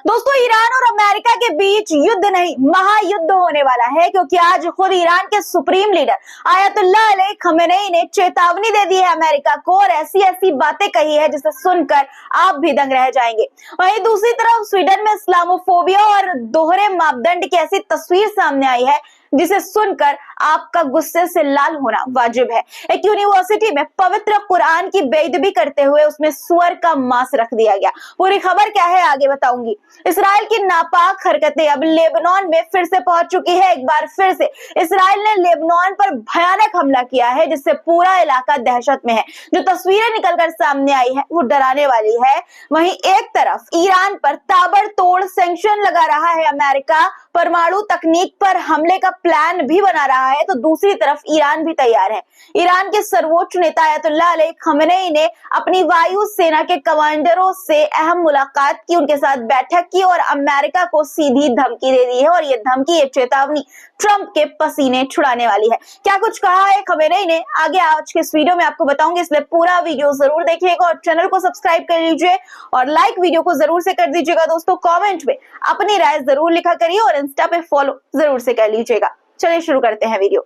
दोस्तों, ईरान और अमेरिका के बीच युद्ध नहीं, महायुद्ध होने वाला है, क्योंकि आज खुद ईरान के supreme leader Ayatollah Ali Khamenei ने चेतावनी दे दी है अमेरिका को और ऐसी ऐसी बातें कही है जिसे सुनकर आप भी दंग रह जाएंगे। वहीं दूसरी तरफ स्वीडन में इस्लामोफोबिया और दोहरे मापदंड की ऐसी तस्वीर सामने आई है जिसे सुनकर आपका गुस्से से लाल होना वाजिब है। एक यूनिवर्सिटी में पवित्र कुरान की बेअदबी करते हुए उसमें सुअर का मांस रख दिया गया। पूरी खबर क्या है आगे बताऊंगी। इसराइल की नापाक हरकतें अब लेबनान में फिर से पहुंच चुकी है। एक बार फिर से इसराइल ने लेबनान पर भयानक हमला किया है जिससे पूरा इलाका दहशत में है। जो तस्वीरें निकलकर सामने आई है वो डराने वाली है। वहीं एक तरफ ईरान पर ताबड़तोड़ सैंक्शन लगा रहा है अमेरिका, परमाणु तकनीक पर हमले का प्लान भी बना रहा है, तो दूसरी तरफ ईरान भी तैयार है। ईरान के सर्वोच्च नेता आयतुल्लाह अली खमेनेई ने अपनी वायु सेना के कमांडरों से अहम मुलाकात की, उनके साथ बैठक की और अमेरिका को सीधी धमकी दे दी है। और ये धमकी, ये चेतावनी ट्रंप के पसीने छुड़ाने वाली है। क्या कुछ कहा है खमेनेई ने, आगे आज के इस वीडियो में आपको बताऊंगी, इसलिए पूरा वीडियो जरूर देखिएगा और चैनल को सब्सक्राइब कर लीजिए और लाइक वीडियो को जरूर से कर दीजिएगा। दोस्तों, कमेंट में अपनी राय जरूर लिखा करिए और इंस्टा पे फॉलो जरूर से कर लीजिएगा। चलिए शुरू करते हैं वीडियो।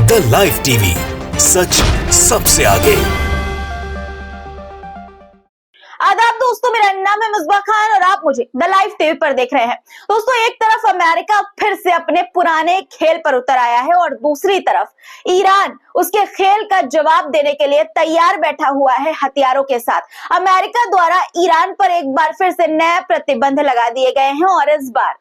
द लाइव टीवी, सच सबसे आगे। आदाब दोस्तों, मेरा नाम है मिसबा खान और आप मुझे द लाइव टीवी पर देख रहे हैं। दोस्तों, एक तरफ अमेरिका फिर से अपने पुराने खेल पर उतर आया है और दूसरी तरफ ईरान उसके खेल का जवाब देने के लिए तैयार बैठा हुआ है हथियारों के साथ। अमेरिका द्वारा ईरान पर एक बार फिर से नए प्रतिबंध लगा दिए गए हैं और इस बार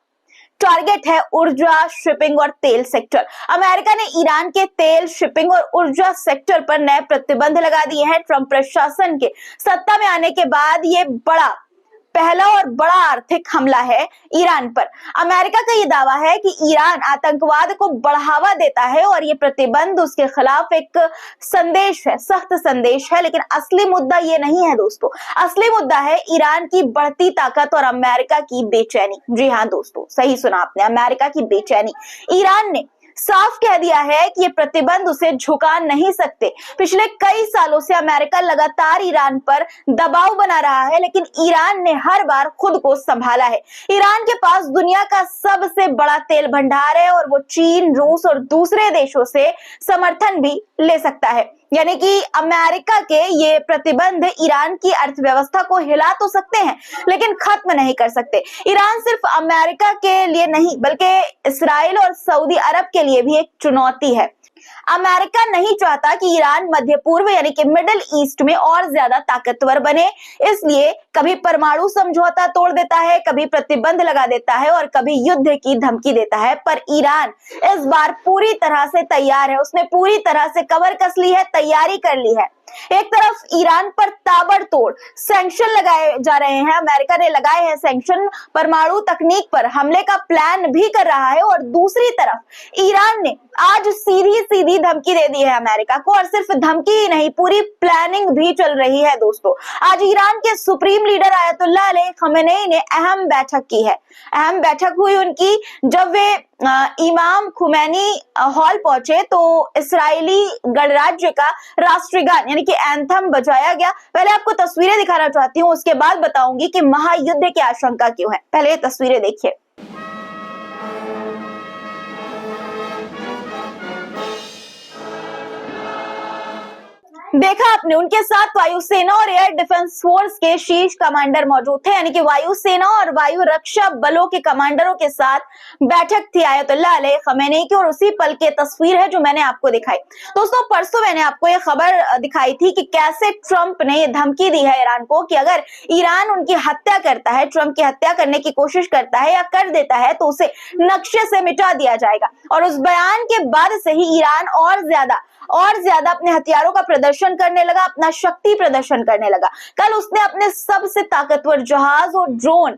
टारगेट है ऊर्जा, शिपिंग और तेल सेक्टर। अमेरिका ने ईरान के तेल, शिपिंग और ऊर्जा सेक्टर पर नए प्रतिबंध लगा दिए हैं। ट्रंप प्रशासन के सत्ता में आने के बाद ये पहला और बड़ा आर्थिक हमला है ईरान पर। अमेरिका का ये दावा है कि ईरान आतंकवाद को बढ़ावा देता है और ये प्रतिबंध उसके खिलाफ एक संदेश है, सख्त संदेश है। लेकिन असली मुद्दा ये नहीं है दोस्तों, असली मुद्दा है ईरान की बढ़ती ताकत और अमेरिका की बेचैनी। जी हाँ दोस्तों, सही सुना आपने, अमेरिका की बेचैनी। ईरान ने साफ कह दिया है कि ये प्रतिबंध उसे झुका नहीं सकते। पिछले कई सालों से अमेरिका लगातार ईरान पर दबाव बना रहा है, लेकिन ईरान ने हर बार खुद को संभाला है। ईरान के पास दुनिया का सबसे बड़ा तेल भंडार है और वो चीन, रूस और दूसरे देशों से समर्थन भी ले सकता है। यानी कि अमेरिका के ये प्रतिबंध ईरान की अर्थव्यवस्था को हिला तो सकते हैं लेकिन खत्म नहीं कर सकते। ईरान सिर्फ अमेरिका के लिए नहीं बल्कि इसराइल और सऊदी अरब के लिए भी एक चुनौती है। अमेरिका नहीं चाहता कि ईरान मध्य पूर्व यानी कि मिडिल ईस्ट में और ज्यादा ताकतवर बने, इसलिए कभी परमाणु समझौता तोड़ देता है, कभी प्रतिबंध लगा देता है और कभी युद्ध की धमकी देता है। पर ईरान इस बार पूरी तरह से तैयार है, उसने पूरी तरह से कमर कस ली है, तैयारी कर ली है। एक तरफ ईरान पर ताबड़तोड़ सैंक्शन लगाए जा रहे हैं, अमेरिका ने लगाए हैं सैंक्शन, परमाणु तकनीक पर हमले का प्लान भी कर रहा है और दूसरी तरफ ईरान ने आज सीधी सीधी धमकी दे दी है अमेरिका को। और सिर्फ धमकी ही नहीं, पूरी प्लानिंग भी चल रही है दोस्तों। आज ईरान के supreme leader Ayatollah Ali Khamenei ने अहम बैठक की है। अहम बैठक हुई उनकी जब वे इमाम खुमैनी हॉल पहुंचे तो इस्राएली गणराज्य का राष्ट्रगान यानी कि एंथम बजाया गया। पहले आपको तस्वीरें दिखाना चाहती हूँ, उसके बाद बताऊंगी कि महायुद्ध की आशंका क्यों है। पहले ये तस्वीरें देखिए। देखा आपने, उनके साथ वायुसेना और एयर डिफेंस फोर्स के शीर्ष कमांडर मौजूद थे, यानी कि वायुसेना और वायु रक्षा बलों के कमांडरों के साथ बैठक थी आयतुल्लाह अली खमेनेई की। और उसी पल की तस्वीर है जो मैंने आपको दिखाई। दोस्तों, परसों मैंने आपको ये खबर दिखाई थी कि कैसे ट्रंप ने ये धमकी दी है ईरान को कि अगर ईरान उनकी हत्या करता है, ट्रंप की हत्या करने की कोशिश करता है या कर देता है, तो उसे नक्शे से मिटा दिया जाएगा। और उस बयान के बाद से ही ईरान और ज्यादा अपने हथियारों का प्रदर्शन करने लगा, अपना शक्ति प्रदर्शन करने लगा। कल उसने अपने सबसे ताकतवर जहाज और ड्रोन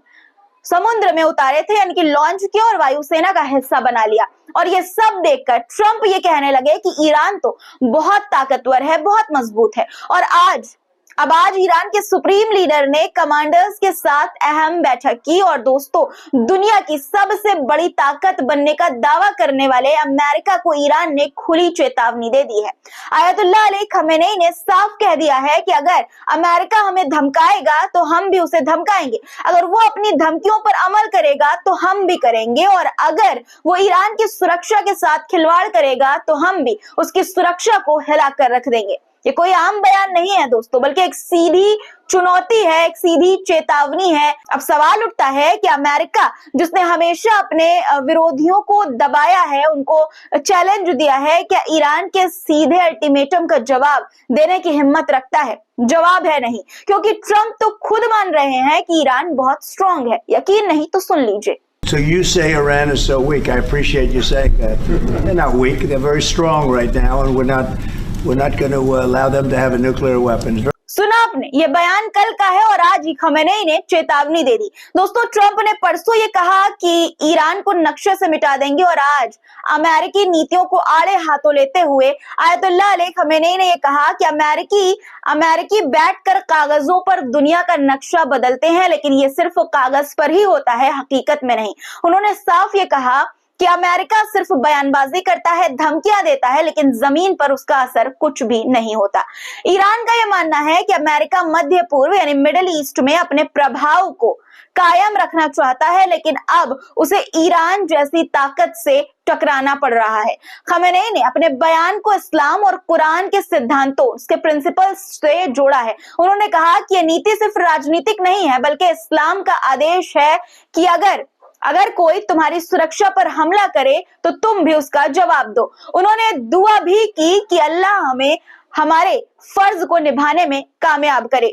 समुद्र में उतारे थे, यानी कि लॉन्च किया और वायुसेना का हिस्सा बना लिया। और ये सब देखकर ट्रंप ये कहने लगे कि ईरान तो बहुत ताकतवर है, बहुत मजबूत है। और आज अब आज ईरान के सुप्रीम लीडर ने कमांडर्स के साथ अहम बैठक की और दोस्तों दुनिया की सबसे बड़ी ताकत बनने का दावा करने वाले अमेरिका को ईरान ने खुली चेतावनी दे दी है। आयतुल्लाह अली खमेनेई ने साफ कह दिया है कि अगर अमेरिका हमें धमकाएगा तो हम भी उसे धमकाएंगे, अगर वो अपनी धमकियों पर अमल करेगा तो हम भी करेंगे, और अगर वो ईरान की सुरक्षा के साथ खिलवाड़ करेगा तो हम भी उसकी सुरक्षा को हिला कर रख देंगे। ये कोई आम बयान नहीं है दोस्तों, बल्कि एक सीधी चुनौती है, एक सीधी चेतावनी है। अब सवाल उठता है कि अमेरिका जिसने हमेशा अपने विरोधियों को दबाया है, उनको चैलेंज दिया है, क्या ईरान के सीधे अल्टीमेटम का जवाब देने की हिम्मत रखता है? जवाब है नहीं, क्योंकि ट्रंप तो खुद मान रहे हैं कि ईरान बहुत स्ट्रांग है। यकीन नहीं तो सुन लीजिए। So you say Iran is so weak. I appreciate you saying that. They're not weak. They're very strong right now, and we're not going to allow them to have a nuclear weapon. सुना आपने, ये बयान कल का है और आज ही Khamenei ने चेतावनी दे दी। दोस्तों ट्रंप ने परसों ये कहा कि ईरान को नक्शे से मिटा देंगे, और आज अमेरिकी नीतियों को आड़े हाथों लेते हुए आयतुल्लाह अली खमेनेई ने ये कहा कि अमेरिकी बैठकर कागजों पर दुनिया का नक्शा बदलते हैं, लेकिन ये सिर्फ कागज पर ही होता है, हकीकत में नहीं। उन्होंने साफ ये कहा कि अमेरिका सिर्फ बयानबाजी करता है, धमकियां देता है, लेकिन जमीन पर उसका असर कुछ भी नहीं होता। ईरान का यह मानना है कि अमेरिका मध्य पूर्व यानी मिडिल ईस्ट में अपने प्रभाव को कायम रखना चाहता है, लेकिन अब उसे ईरान जैसी ताकत से टकराना पड़ रहा है। खमेनेई ने अपने बयान को इस्लाम और कुरान के सिद्धांतों, उसके प्रिंसिपल्स से जोड़ा है। उन्होंने कहा कि यह नीति सिर्फ राजनीतिक नहीं है, बल्कि इस्लाम का आदेश है कि अगर कोई तुम्हारी सुरक्षा पर हमला करे तो तुम भी उसका जवाब दो। उन्होंने दुआ भी की कि अल्लाह हमें हमारे फर्ज को निभाने में कामयाब करे।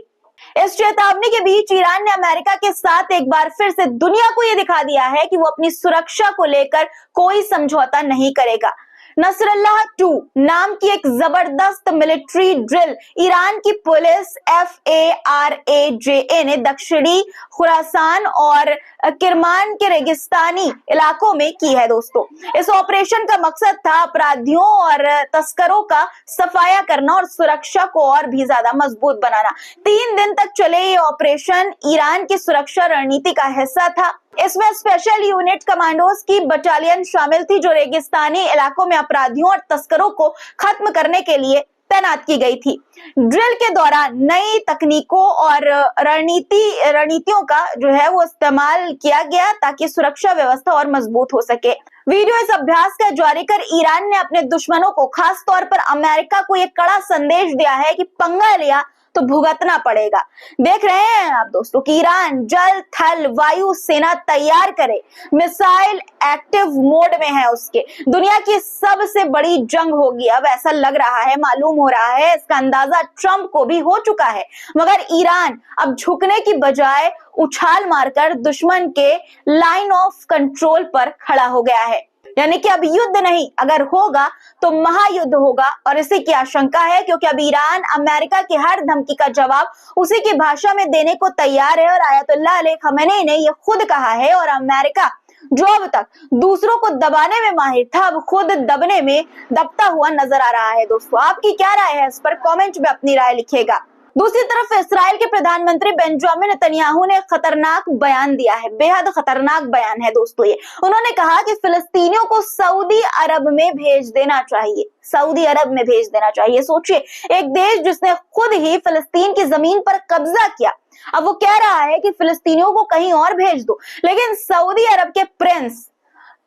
इस चेतावनी के बीच ईरान ने अमेरिका के साथ एक बार फिर से दुनिया को यह दिखा दिया है कि वो अपनी सुरक्षा को लेकर कोई समझौता नहीं करेगा। नसरल्लाह 2 नाम की एक जबरदस्त मिलिट्री ड्रिल ईरान की पुलिस FARAJA ने दक्षिणी खुरासान और किरमान के रेगिस्तानी इलाकों में की है। दोस्तों इस ऑपरेशन का मकसद था अपराधियों और तस्करों का सफाया करना और सुरक्षा को और भी ज्यादा मजबूत बनाना। 3 दिन तक चले ये ऑपरेशन ईरान की सुरक्षा रणनीति का हिस्सा था। इसमें स्पेशल यूनिट कमांडोज की बटालियन शामिल थी, जो रेगिस्तानी इलाकों में अपराधियों और तस्करों को खत्म करने के लिए तैनात की गई थी। ड्रिल के दौरान नई तकनीकों और रणनीतियों का जो है वो इस्तेमाल किया गया ताकि सुरक्षा व्यवस्था और मजबूत हो सके। वीडियो इस अभ्यास का जारी कर ईरान ने अपने दुश्मनों को, खास तौर पर अमेरिका को, यह कड़ा संदेश दिया है कि पंगा लिया तो भुगतना पड़ेगा। देख रहे हैं आप दोस्तों कि ईरान जल, थल, वायु सेना तैयार करे, मिसाइल एक्टिव मोड में है उसके। दुनिया की सबसे बड़ी जंग होगी अब, ऐसा लग रहा है, मालूम हो रहा है। इसका अंदाजा ट्रंप को भी हो चुका है, मगर ईरान अब झुकने की बजाय उछाल मारकर दुश्मन के लाइन ऑफ कंट्रोल पर खड़ा हो गया है। यानी कि अब युद्ध नहीं, अगर होगा तो महायुद्ध होगा, और इसी की आशंका है, क्योंकि अब ईरान अमेरिका की हर धमकी का जवाब उसी की भाषा में देने को तैयार है। और आयतुल्लाह अली खमेनेई ने यह खुद कहा है, और अमेरिका जो अब तक दूसरों को दबाने में माहिर था, अब खुद दबता हुआ नजर आ रहा है। दोस्तों आपकी क्या राय है इस पर? कमेंट में अपनी राय लिखिएगा। दूसरी तरफ इस्राएल के प्रधानमंत्री बेंजामिन नेतन्याहू ने खतरनाक बयान दिया है, बेहद खतरनाक बयान है दोस्तों ये। उन्होंने कहा कि फिलिस्तीनियों को सऊदी अरब में भेज देना चाहिए, सऊदी अरब में भेज देना चाहिए। सोचिए, एक देश जिसने खुद ही फिलिस्तीन की जमीन पर कब्जा किया, अब वो कह रहा है कि फिलिस्तीनियों को कहीं और भेज दो। लेकिन सऊदी अरब के प्रिंस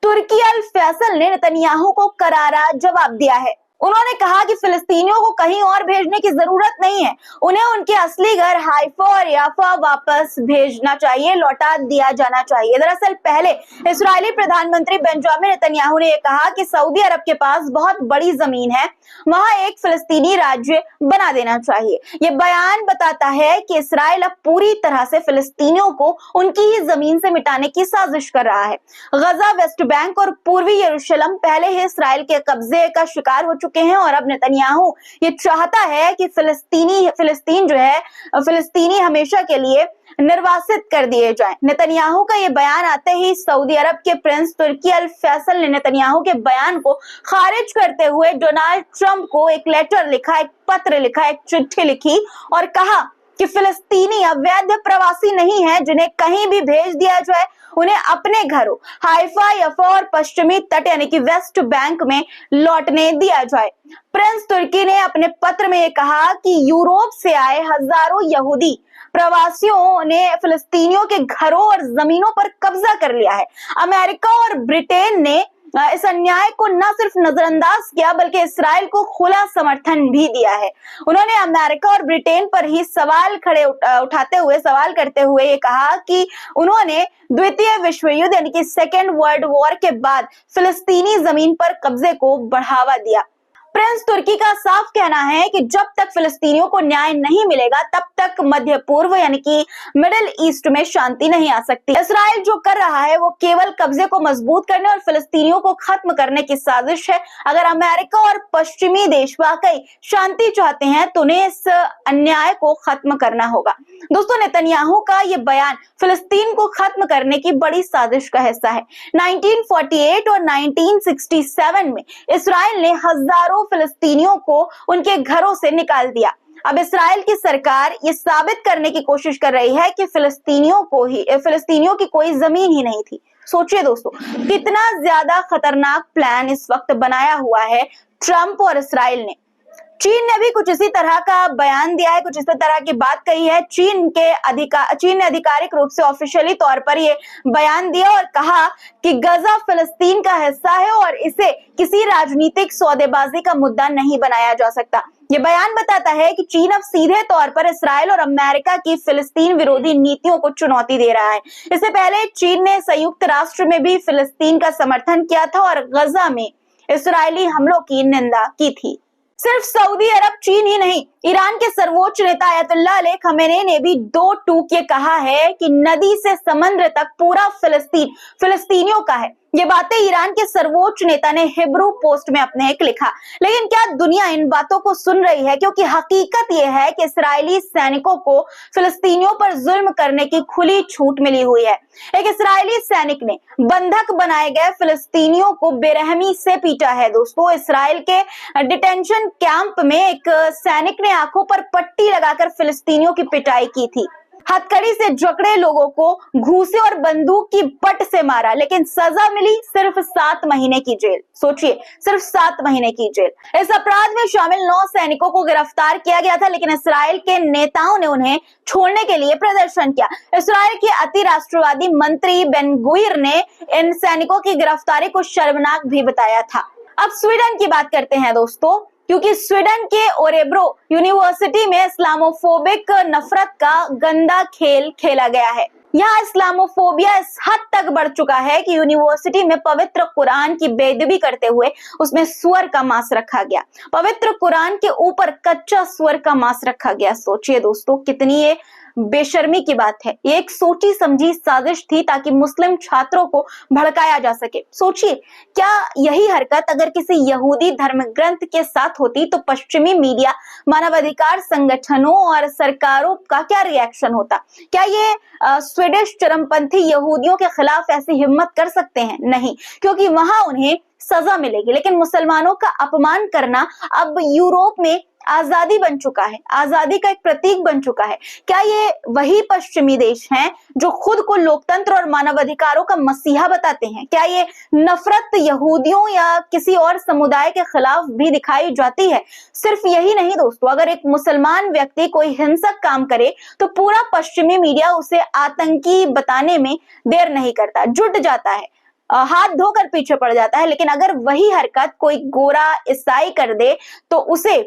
तुर्की अल फैसल ने नेतन्याहू को करारा जवाब दिया है। उन्होंने कहा कि फिलिस्तीनियों को कहीं और भेजने की जरूरत नहीं है, उन्हें उनके असली घर हाइफा और याफा वापस भेजना चाहिए, लौटा दिया जाना चाहिए। दरअसल पहले इस्राएली प्रधानमंत्री बेंजामिन नेतन्याहू ने यह कहा कि सऊदी अरब के पास बहुत बड़ी जमीन है, वहां एक फिलिस्तीनी राज्य बना देना चाहिए। ये बयान बताता है कि इस्राएल अब पूरी तरह से फिलिस्तीनियों को उनकी ही जमीन से मिटाने की साजिश कर रहा है। गजा, वेस्ट बैंक और पूर्वी यरूशलेम पहले ही इस्राएल के कब्जे का शिकार हो चुके हैं, और अब नेतन्याहू ये चाहता है कि फिलिस्तीनी हमेशा के लिए निर्वासित कर दिए जाएं। नेतन्याहू का ये बयान आते ही सऊदी अरब के प्रिंस तुर्की अल फैसल ने नेतन्याहू के बयान को खारिज करते हुए डोनाल्ड ट्रंप को एक लेटर लिखा, एक पत्र लिखा, एक चिट्ठी लिखी और कहा कि फिलिस्तीनी अवैध प्रवासी नहीं है जिन्हें कहीं भी भेज दिया जाए, उन्हें अपने घरों हाइफा, यफा और पश्चिमी तट यानी कि वेस्ट बैंक में लौटने दिया जाए। प्रिंस तुर्की ने अपने पत्र में यह कहा कि यूरोप से आए हजारों यहूदी प्रवासियों ने फिलिस्तीनियों के घरों और जमीनों पर कब्जा कर लिया है। अमेरिका और ब्रिटेन ने इस अन्याय को न सिर्फ नजरअंदाज किया बल्कि इसराइल को खुला समर्थन भी दिया है। उन्होंने अमेरिका और ब्रिटेन पर ही सवाल करते हुए ये कहा कि उन्होंने द्वितीय विश्व युद्ध यानी कि सेकेंड वर्ल्ड वॉर के बाद फिलिस्तीनी जमीन पर कब्जे को बढ़ावा दिया। प्रिंस तुर्की का साफ कहना है कि जब तक फिलिस्तीनियों को न्याय नहीं मिलेगा तब तक मध्य पूर्व यानी कि मिडिल ईस्ट में शांति नहीं आ सकती। इसराइल जो कर रहा है वो केवल कब्जे को मजबूत करने और फिलिस्तीनियों को खत्म करने की साजिश है। अगर अमेरिका और पश्चिमी देश वाकई शांति चाहते हैं तो उन्हें इस अन्याय को खत्म करना होगा। दोस्तों, नेतन्याहू का ये बयान फिलिस्तीन को खत्म करने की बड़ी साजिश का हिस्सा है। 1948 और 1967 में इसराइल ने हजारों फिलिस्तीनियों को उनके घरों से निकाल दिया। अब इसराइल की सरकार ये साबित करने की कोशिश कर रही है कि फिलिस्तीनियों की कोई जमीन ही नहीं थी। सोचिए दोस्तों, कितना ज्यादा खतरनाक प्लान इस वक्त बनाया हुआ है ट्रंप और इसराइल ने। चीन ने भी कुछ इसी तरह का बयान दिया है, कुछ इसी तरह की बात कही है। चीन ने आधिकारिक रूप से ऑफिशियली तौर पर ये बयान दिया और कहा कि गजा फिलिस्तीन का हिस्सा है और इसे किसी राजनीतिक सौदेबाजी का मुद्दा नहीं बनाया जा सकता। ये बयान बताता है कि चीन अब सीधे तौर पर इसराइल और अमेरिका की फिलिस्तीन विरोधी नीतियों को चुनौती दे रहा है। इससे पहले चीन ने संयुक्त राष्ट्र में भी फिलिस्तीन का समर्थन किया था और गजा में इसराइली हमलों की निंदा की थी। सिर्फ सऊदी अरब, चीन ही नहीं, ईरान के सर्वोच्च नेता अयतुल्लाह अली खमेनी ने भी दो टूक ये कहा है कि नदी से समुद्र तक पूरा फिलिस्तीनियों का है। ये बातें ईरान के सर्वोच्च नेता ने हिब्रू पोस्ट में अपने एक लिखा। लेकिन क्या दुनिया इन बातों को सुन रही है? क्योंकि हकीकत यह है कि इस्राएली सैनिकों को फिलिस्तीनियों पर जुल्म करने की खुली छूट मिली हुई है। एक इस्राएली सैनिक ने बंधक बनाए गए फिलिस्तीनियों को बेरहमी से पीटा है। दोस्तों, इसराइल के डिटेंशन कैंप में एक सैनिक ने आंखों पर पट्टी लगाकर फिलिस्तीनियों की पिटाई की थी। हथकड़ी से जकड़े लोगों को घूसे और बंदूक की बट से मारा, लेकिन सजा मिली सिर्फ 7 महीने की जेल। सोचिए, सिर्फ 7 महीने की जेल। इस अपराध में शामिल 9 सैनिकों को गिरफ्तार किया गया था, लेकिन इसराइल के नेताओं ने उन्हें छोड़ने के लिए प्रदर्शन किया। इसराइल के अति राष्ट्रवादी मंत्री बेन गुइर ने इन सैनिकों की गिरफ्तारी को शर्मनाक भी बताया था। अब स्वीडन की बात करते हैं दोस्तों, क्योंकि स्वीडन के ओरेब्रो यूनिवर्सिटी में इस्लामोफोबिक नफरत का गंदा खेल खेला गया है। यहाँ इस्लामोफोबिया इस हद तक बढ़ चुका है कि यूनिवर्सिटी में पवित्र कुरान की बेअदबी करते हुए उसमें सुअर का मांस रखा गया। पवित्र कुरान के ऊपर कच्चा सुअर का मांस रखा गया। सोचिए दोस्तों, कितनी ये बेशर्मी की बात है। ये एक सोची समझी साजिश थी ताकि मुस्लिम छात्रों को भड़काया जा सके। सोचिए, क्या यही हरकत अगर किसी यहूदी धर्म ग्रंथ के साथ होती तो पश्चिमी मीडिया, मानवाधिकार संगठनों और सरकारों का क्या रिएक्शन होता? क्या ये स्वीडिश चरमपंथी यहूदियों के खिलाफ ऐसी हिम्मत कर सकते हैं? नहीं, क्योंकि वहां उन्हें सजा मिलेगी। लेकिन मुसलमानों का अपमान करना अब यूरोप में आजादी बन चुका है, आजादी का एक प्रतीक बन चुका है। क्या ये वही पश्चिमी देश हैं जो खुद को लोकतंत्र और मानवाधिकारों का मसीहा बताते हैं? क्या ये नफरत यहूदियों या किसी और समुदाय के खिलाफ भी दिखाई जाती है? सिर्फ यही नहीं दोस्तों, अगर एक मुसलमान व्यक्ति कोई हिंसक काम करे तो पूरा पश्चिमी मीडिया उसे आतंकी बताने में देर नहीं करता, जुट जाता है, हाथ धोकर पीछे पड़ जाता है। लेकिन अगर वही हरकत कोई गोरा ईसाई कर दे तो उसे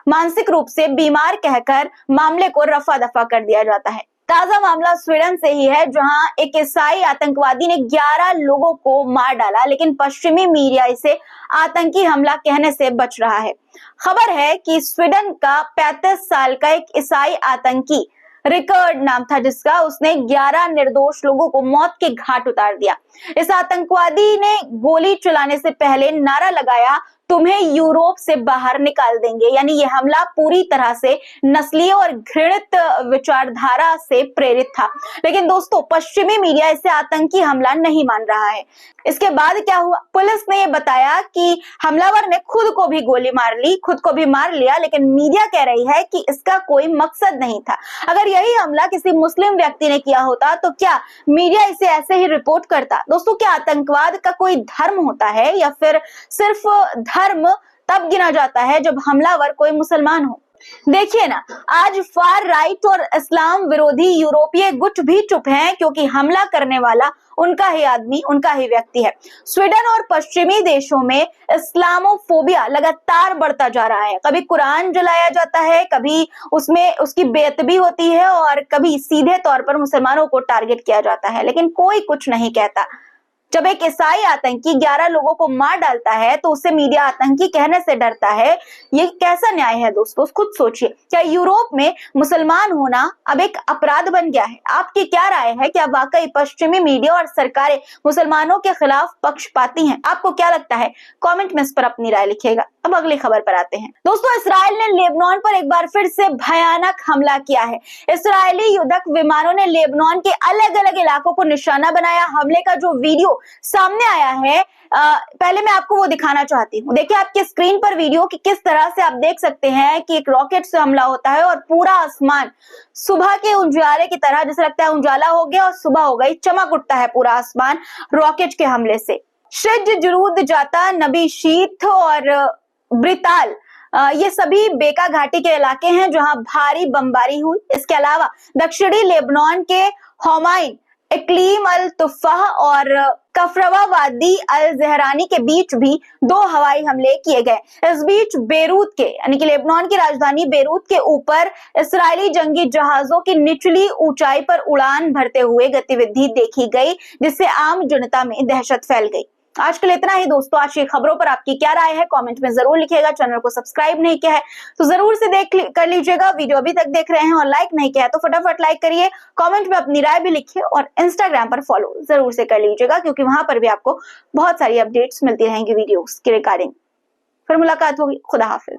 मानसिक रूप से बीमार कहकर मामले को रफा दफा कर दिया जाता है। ताजा मामला स्वीडन से ही है, जहां एक ईसाई आतंकवादी ने 11 लोगों को मार डाला, लेकिन पश्चिमी मीडिया इसे आतंकी हमला कहने से बच रहा है। खबर है कि स्वीडन का 35 साल का एक ईसाई आतंकी, रिकर्ड नाम था जिसका, उसने 11 निर्दोष लोगों को मौत के घाट उतार दिया। इस आतंकवादी ने गोली चलाने से पहले नारा लगाया, तुम्हें यूरोप से बाहर निकाल देंगे। यानी ये हमला पूरी तरह से नस्लीय और घृणित विचारधारा से प्रेरित था। लेकिन दोस्तों, पश्चिमी मीडिया इसे आतंकी हमला नहीं मान रहा है। इसके बाद क्या हुआ? पुलिस ने ये बताया कि हमलावर ने खुद को भी गोली मार ली, खुद को भी मार लिया, लेकिन मीडिया कह रही है कि इसका कोई मकसद नहीं था। अगर यही हमला किसी मुस्लिम व्यक्ति ने किया होता तो क्या मीडिया इसे ऐसे ही रिपोर्ट करता? दोस्तों, क्या आतंकवाद का कोई धर्म होता है या फिर सिर्फ धर्म तब गिना जाता है जब हमलावर कोई मुसलमान हो? देखिए ना, आज फार राइट और इस्लाम विरोधी यूरोपीय गुट भी चुप हैं, क्योंकि हमला करने वाला उनका ही आदमी, उनका ही व्यक्ति है। स्वीडन और पश्चिमी देशों में इस्लामोफोबिया लगातार बढ़ता जा रहा है। कभी कुरान जलाया जाता है, कभी उसमें उसकी बेअदबी होती है और कभी सीधे तौर पर मुसलमानों को टारगेट किया जाता है, लेकिन कोई कुछ नहीं कहता। जब एक ईसाई आतंकी 11 लोगों को मार डालता है तो उसे मीडिया आतंकी कहने से डरता है। ये कैसा न्याय है दोस्तों? खुद सोचिए, क्या यूरोप में मुसलमान होना अब एक अपराध बन गया है? आपकी क्या राय है? क्या वाकई पश्चिमी मीडिया और सरकारें मुसलमानों के खिलाफ पक्षपाती हैं? आपको क्या लगता है? कमेंट में इस पर अपनी राय लिखिएगा। अब अगली खबर पर आते हैं। दोस्तों, इस्राइल ने लेबनान पर एक बार फिर से भयानक हमला किया है। इस्राएली युद्धक विमानों ने लेबनान के अलग अलग इलाकों को निशाना बनाया। हमले का जो वीडियो सामने आया है, पहले मैं आपको वो दिखाना चाहती हूँ। देखिए आपके स्क्रीन पर वीडियो कि किस तरह से आप देख सकते हैं कि एक रॉकेट से हमला होता है और पूरा आसमान सुबह के उजाले की तरह, जैसे लगता है उजाला हो गया और सुबह हो गई, चमक उठता है पूरा आसमान रॉकेट के हमले से। शिज, जरूद, जाता, नबी शीथ और ब्रिताल, ये सभी बेका घाटी के इलाके हैं जहां भारी बमबारी हुई। इसके अलावा दक्षिणी लेबनान के होमाइन, इक्लीम अल तुफ़ाह और कफरवा वादी अल जहरानी के बीच भी 2 हवाई हमले किए गए। इस बीच बेरूत के, यानी कि लेबनान की राजधानी बेरूत के ऊपर इस्राएली जंगी जहाजों की निचली ऊंचाई पर उड़ान भरते हुए गतिविधि देखी गई, जिससे आम जनता में दहशत फैल गई। आज के लिए इतना ही दोस्तों। आज की खबरों पर आपकी क्या राय है? कमेंट में जरूर लिखिएगा। चैनल को सब्सक्राइब नहीं किया है तो जरूर से कर लीजिएगा। वीडियो अभी तक देख रहे हैं और लाइक नहीं किया है तो फटाफट लाइक करिए। कमेंट में अपनी राय भी लिखिए और इंस्टाग्राम पर फॉलो जरूर से कर लीजिएगा, क्योंकि वहां पर भी आपको बहुत सारी अपडेट्स मिलती रहेंगी वीडियोस के रिगार्डिंग। फिर मुलाकात होगी। खुदा हाफिज।